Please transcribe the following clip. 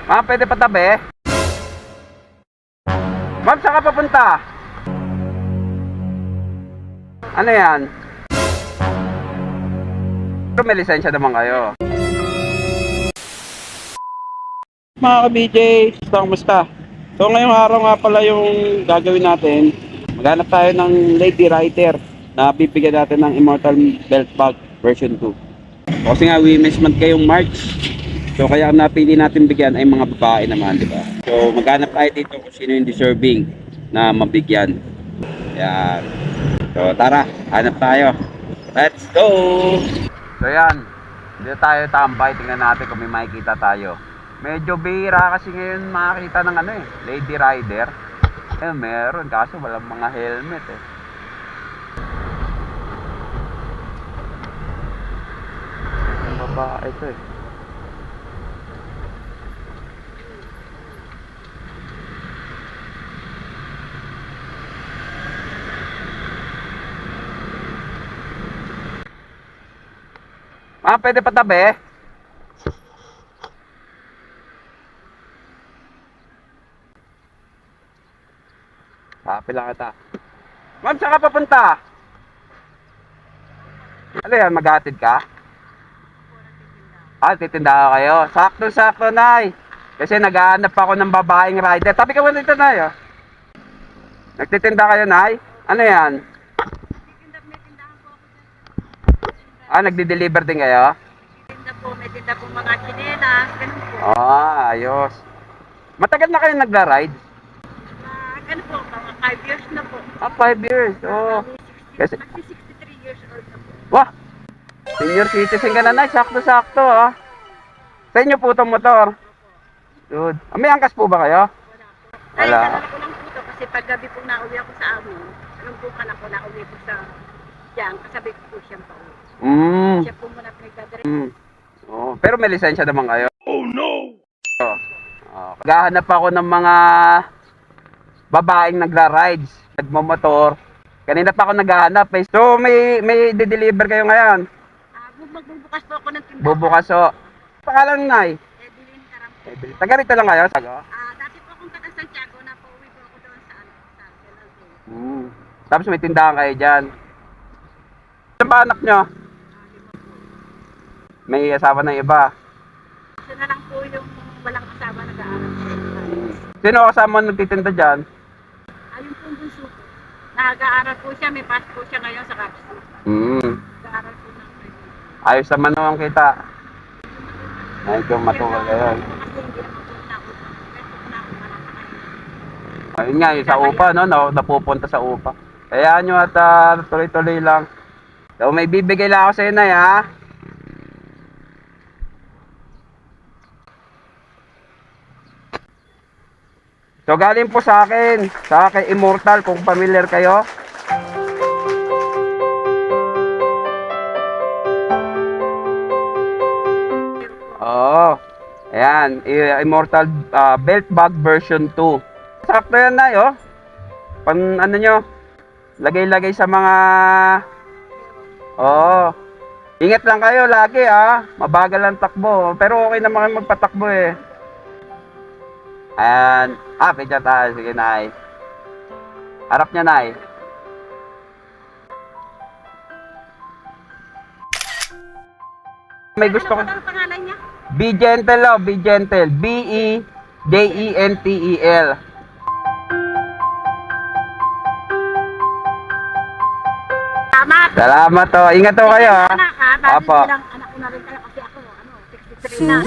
Pwede patabi? Ma'am, saan ka papunta? Ano yan? Pero may lisensya naman kayo. Mga ka-BJ, kamusta? So ngayong araw nga pala yung gagawin natin. Maghanap tayo ng Lady Rider na bibigyan natin ng Immortal Belt Bag version 2. Kasi nga Women's Month kayong March. So kaya ang napili natin bigyan ay mga babae naman, di ba? So maghanap tayo dito kung sino yung deserving na mabigyan. Yan. So tara, hanap tayo. Let's go! So yan, dito tayo tambay. Tingnan natin kung may makikita tayo. Medyo bihira kasi ngayon makakita ng ano Lady Rider. Meron, kaso walang mga helmet Ang babae ito pwede patabi? Happy lang kita. Ma'am, saan ka papunta? Ano yan, maghatid ka? Titinda ka kayo. Sakto-sakto, Nay. Kasi naghahanap ako ng babaeng rider. Tabi ka muna dito, Nay. Nagtitinda kayo, Nay? Ano yan? Nagdi-deliver din kayo? May tinda po mga tsinelas, ganun po. Ayos. Matagal na kayo nagra-ride? Ano po, mga 5 years na po. 5 years. Kasi, 63 years old na po. wah! Senior citizen ka na, Nay. Sakto-sakto, Sa inyo po itong motor. Good. May angkas po ba kayo? Ay, Wala. dala ko lang po ito kasi paggabi po nauwi ako sa amin. Anong po ka na po nauwi po sa diyan, kasabi ko po siyang pauwi. Siya po muna pinagdadala. Pero may lisensya naman kayo. Oh no! Naghahanap ako ng mga babaeng nagra-rides, nagmamotor. Kanina pa ako naghahanap. So may de-deliver kayo ngayon. Magbubukas po ako ng tindahan. Bubukas Pangalan Nay? Evelyn Carampo. Evelyn. Taga rito lang kayo? Sago? Dati po akong taga Santiago na pauwi po ako doon sa Tapos may tindahan kayo dyan. Ano ba anak nyo? May asawa ng iba. Isa na lang po yung walang kasama nag-aaral. Sino kasama nagtitinda dyan? Ayun po yung bunso po. Nag-aaral po siya, may pass po siya ngayon sa Capsu. Nag-aaral po ng Ayos naman naman kita. Medyo matuwag kayo. Kasi hindi naman po nakot. Kasi po nakot malaki. Ayun nga, yung sa upa, napupunta sa upa. Kaya nyo at tuloy-tuloy lang. So may bibigay lang ako sa inyo, Nay, So galing po sa akin Immortal, kung familiar kayo. Ayan, Immortal Belt Bag version 2. Sakto yan, Nay, Pan ano nyo, lagay-lagay sa mga ingat lang kayo lagi, mabagal ang takbo, pero okay naman kayo magpatakbo And pwede tayo. Sige, Nay. Harap niya, Nay. May gusto ko. Ano ang pangalan niya? Be gentle, Be gentle. Begentel. Salamat Ingat kayo, Anak, dahil Apo. bilang anak ko na rin kayo kasi ako, 63 na.